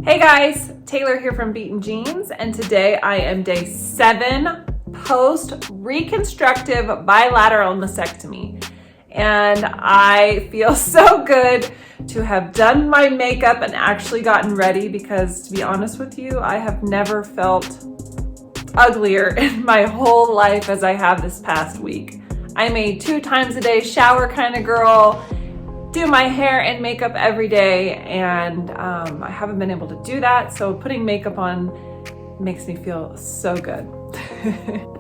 Hey guys, Taylor here from Beaten Jeans, and today I am day 7 post-reconstructive bilateral mastectomy. And I feel so good to have done my makeup and actually gotten ready because, to be honest with you, I have never felt uglier in my whole life as I have this past week. I'm a 2 times a day shower kind of girl, do my hair and makeup every day, and I haven't been able to do that, so putting makeup on makes me feel so good.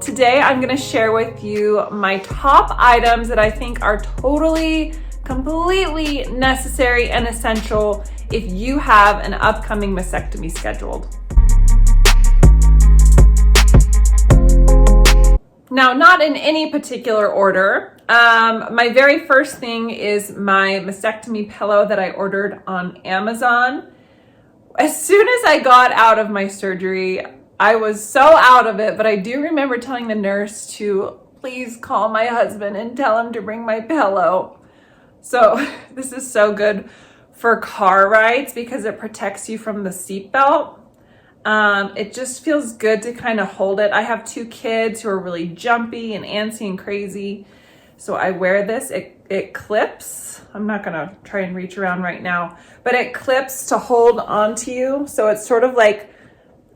Today I'm going to share with you my top items that I think are totally, completely necessary and essential if you have an upcoming mastectomy scheduled. Now, not in any particular order. My very first thing is my mastectomy pillow that I ordered on Amazon. As soon as I got out of my surgery, I was so out of it, but I do remember telling the nurse to please call my husband and tell him to bring my pillow. So this is so good for car rides because it protects you from the seatbelt. It just feels good to kind of hold it. I have 2 kids who are really jumpy and antsy and crazy. So I wear this, it clips. I'm not gonna try and reach around right now, but it clips to hold onto you. So it's sort of like,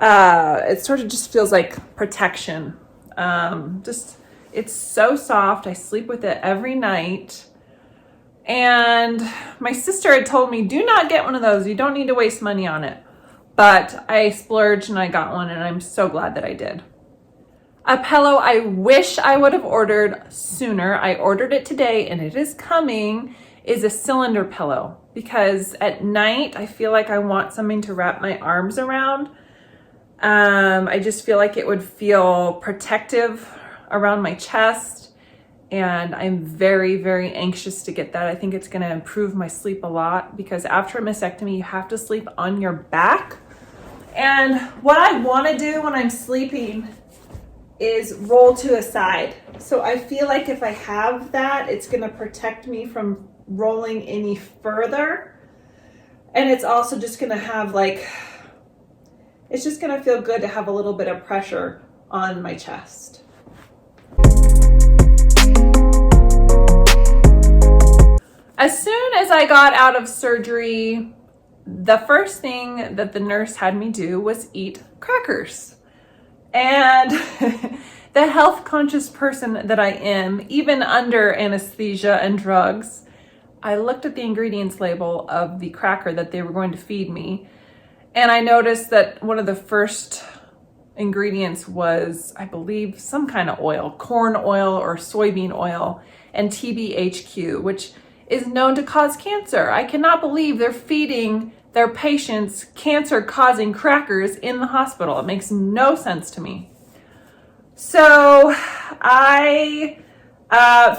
it sort of just feels like protection. It's so soft. I sleep with it every night. And my sister had told me, do not get one of those. You don't need to waste money on it. But I splurged and I got one, and I'm so glad that I did. A pillow I wish I would have ordered sooner. I ordered it today and it is coming, is a cylinder pillow, because at night I feel like I want something to wrap my arms around. I just feel like it would feel protective around my chest, and I'm very, very anxious to get that. I think it's gonna improve my sleep a lot because after a mastectomy, you have to sleep on your back. And what I wanna do when I'm sleeping is roll to a side. So I feel like if I have that, it's gonna protect me from rolling any further. And it's also just gonna have it's just gonna feel good to have a little bit of pressure on my chest. As soon as I got out of surgery, the first thing that the nurse had me do was eat crackers. And the health conscious person that I am, even under anesthesia and drugs, I looked at the ingredients label of the cracker that they were going to feed me, and I noticed that one of the first ingredients was, I believe, some kind of oil, corn oil or soybean oil, and TBHQ, which is known to cause cancer. I cannot believe they're feeding their patients cancer-causing crackers in the hospital. It makes no sense to me. So I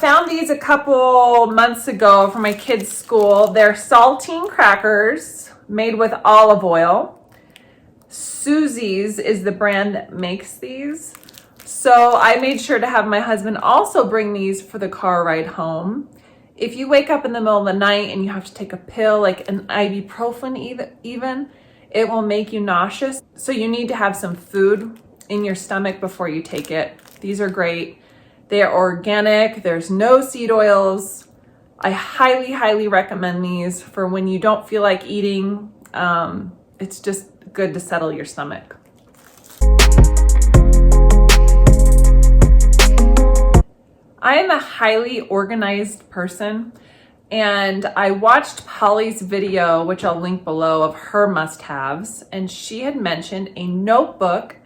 found these a couple months ago for my kids' school. They're saltine crackers made with olive oil. Susie's is the brand that makes these. So I made sure to have my husband also bring these for the car ride home. If you wake up in the middle of the night and you have to take a pill, like an ibuprofen even, it will make you nauseous. So you need to have some food in your stomach before you take it. These are great. They are organic. There's no seed oils. I highly, highly recommend these for when you don't feel like eating. It's just good to settle your stomach. I am a highly organized person, and I watched Polly's video, which I'll link below, of her must-haves, and she had mentioned a notebook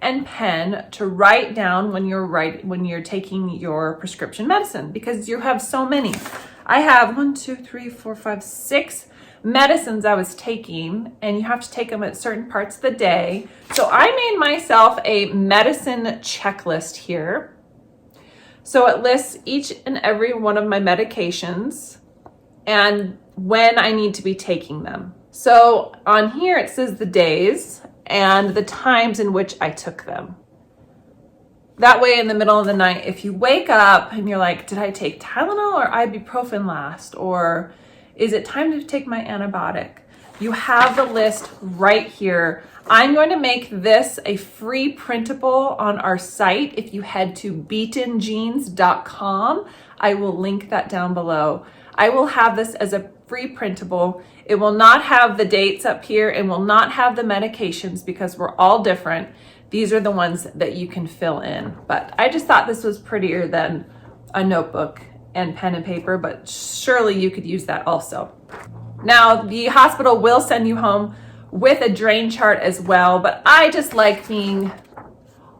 and pen to write down when you're taking your prescription medicine, because you have so many. I have 6 medicines I was taking, and you have to take them at certain parts of the day. So I made myself a medicine checklist here. So it lists each and every one of my medications and when I need to be taking them. So on here it says the days and the times in which I took them. That way in the middle of the night, if you wake up and you're like, did I take Tylenol or ibuprofen last? Or is it time to take my antibiotic? You have the list right here. I'm going to make this a free printable on our site. If you head to beatenjeans.com, I will link that down below. I will have this as a free printable. It will not have the dates up here and will not have the medications because we're all different. These are the ones that you can fill in. But I just thought this was prettier than a notebook and pen and paper, but surely you could use that also. Now, the hospital will send you home with a drain chart as well, but I just like being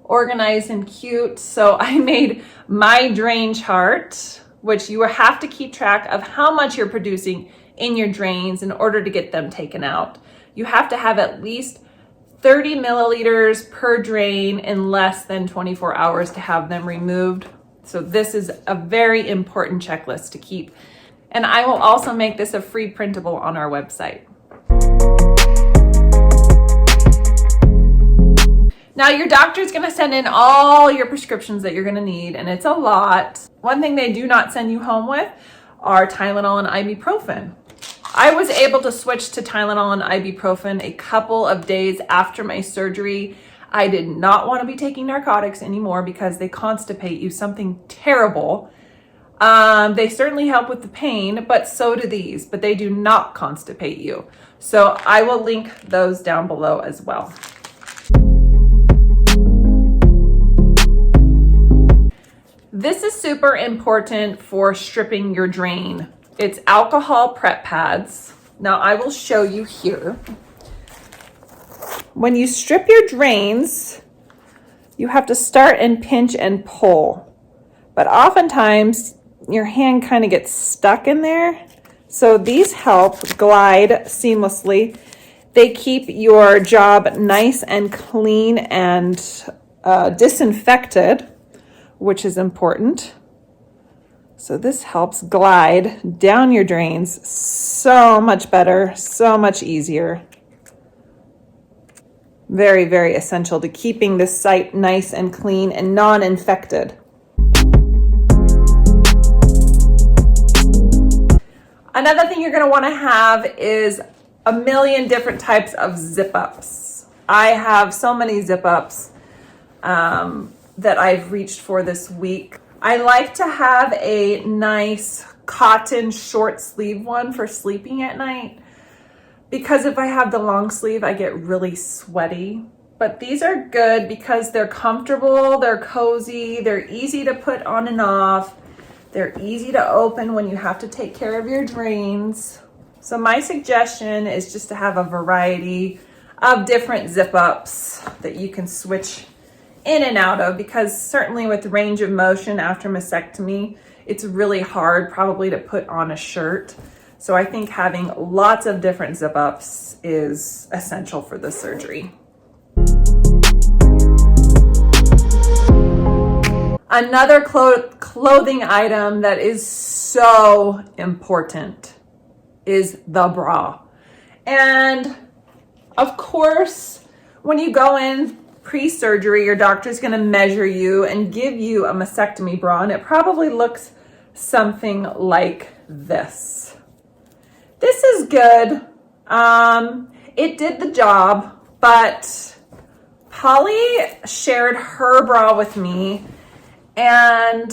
organized and cute, so I made my drain chart, which you have to keep track of how much you're producing in your drains in order to get them taken out. You have to have at least 30 milliliters per drain in less than 24 hours to have them removed. So this is a very important checklist to keep. And I will also make this a free printable on our website. Now your doctor's gonna send in all your prescriptions that you're gonna need, and it's a lot. One thing they do not send you home with are Tylenol and ibuprofen. I was able to switch to Tylenol and ibuprofen a couple of days after my surgery. I did not want to be taking narcotics anymore because they constipate you, something terrible. They certainly help with the pain, but so do these, but they do not constipate you. So I will link those down below as well. This is super important for stripping your drain. It's alcohol prep pads. Now I will show you here. When you strip your drains, you have to start and pinch and pull. But oftentimes your hand kind of gets stuck in there. So these help glide seamlessly. They keep your job nice and clean and disinfected, which is important. So this helps glide down your drains so much better, so much easier. Very, very essential to keeping this site nice and clean and non-infected. Another thing you're going to want to have is a million different types of zip-ups. I have so many zip-ups that I've reached for this week. I like to have a nice cotton short sleeve one for sleeping at night because if I have the long sleeve, I get really sweaty. But these are good because they're comfortable, they're cozy, they're easy to put on and off. They're easy to open when you have to take care of your drains. So my suggestion is just to have a variety of different zip-ups that you can switch in and out of, because certainly with range of motion after mastectomy, it's really hard probably to put on a shirt. So I think having lots of different zip-ups is essential for the surgery. Another clothing item that is so important is the bra. And of course, when you go in pre-surgery, your doctor's going to measure you and give you a mastectomy bra, and it probably looks something like this. This is good. It did the job, but Polly shared her bra with me, and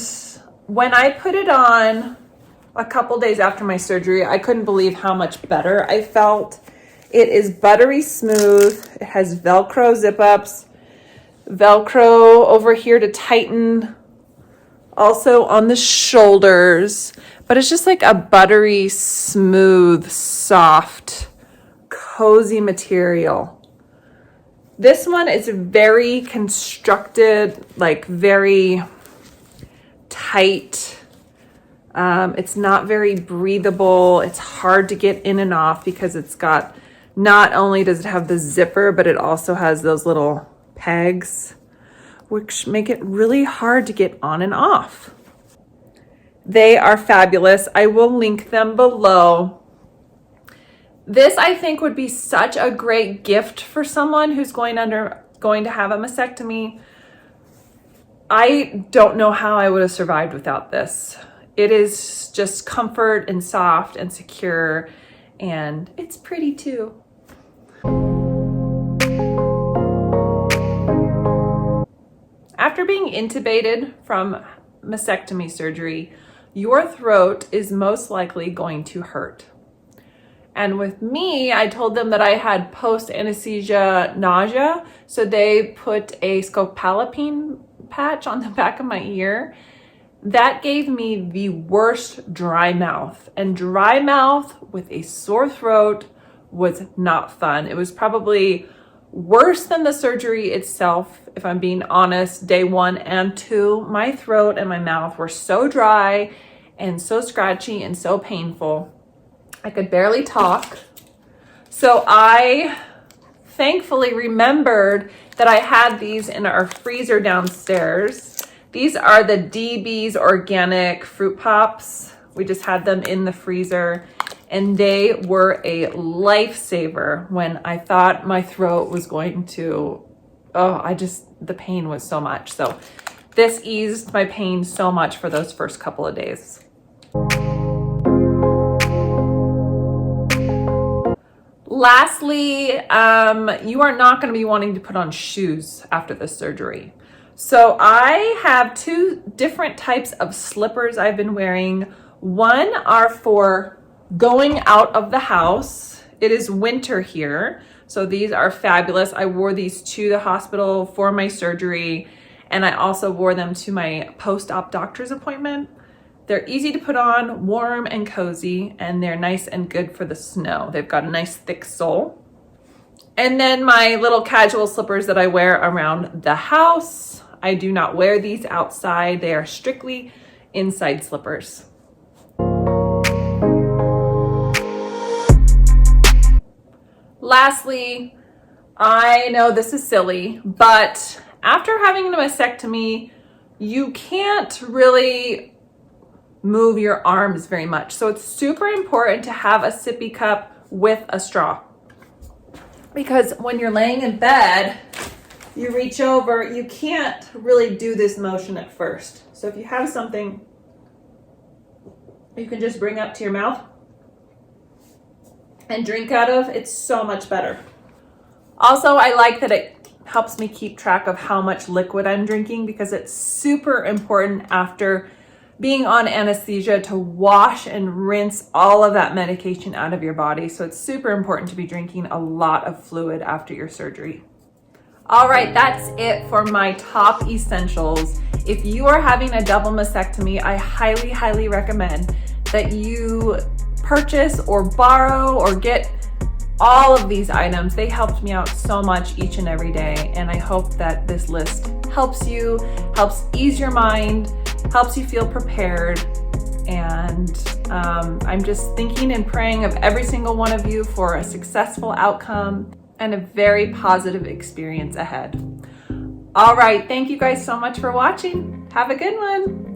when I put it on a couple days after my surgery, I couldn't believe how much better I felt. It is buttery smooth. It has Velcro zip-ups, Velcro over here to tighten, also on the shoulders, but it's just like a buttery, smooth, soft, cozy material. This one is very constructed, like very tight. It's not very breathable. It's hard to get in and off because it's got, not only does it have the zipper, but it also has those little pegs, which make it really hard to get on and off. They are fabulous. I will link them below. This, I think, would be such a great gift for someone who's going to have a mastectomy. I don't know how I would have survived without this. It is just comfort and soft and secure, and it's pretty too. After being intubated from mastectomy surgery, your throat is most likely going to hurt. And with me, I told them that I had post-anesthesia nausea, so they put a scopalaline patch on the back of my ear. That gave me the worst dry mouth, and dry mouth with a sore throat was not fun. It was probably worse than the surgery itself, if I'm being honest. Day 1 and 2, my throat and my mouth were so dry and so scratchy and so painful. I could barely talk. So I thankfully remembered that I had these in our freezer downstairs. These are the DB's organic fruit pops. We just had them in the freezer, and they were a lifesaver when I thought my throat was going to, the pain was so much. So this eased my pain so much for those first couple of days. Lastly, you are not going to be wanting to put on shoes after the surgery. So I have 2 different types of slippers I've been wearing. One are for going out of the house. It is winter here, so these are fabulous. I wore these to the hospital for my surgery, and I also wore them to my post-op doctor's appointment. They're easy to put on, warm and cozy, and they're nice and good for the snow. They've got a nice thick sole. And then my little casual slippers that I wear around the house. I do not wear these outside. They are strictly inside slippers. Lastly, I know this is silly, but after having a mastectomy, you can't really move your arms very much. So it's super important to have a sippy cup with a straw. Because when you're laying in bed, you reach over, you can't really do this motion at first. So if you have something you can just bring up to your mouth and drink out of, it's so much better. Also, I like that it helps me keep track of how much liquid I'm drinking, because it's super important after being on anesthesia to wash and rinse all of that medication out of your body. So it's super important to be drinking a lot of fluid after your surgery. All right, that's it for my top essentials. If you are having a double mastectomy, I highly, highly recommend that you purchase or borrow or get all of these items. They helped me out so much each and every day, and I hope that this list helps you, helps ease your mind, helps you feel prepared. And I'm just thinking and praying of every single one of you for a successful outcome and a very positive experience ahead. All right, thank you guys so much for watching. Have a good one.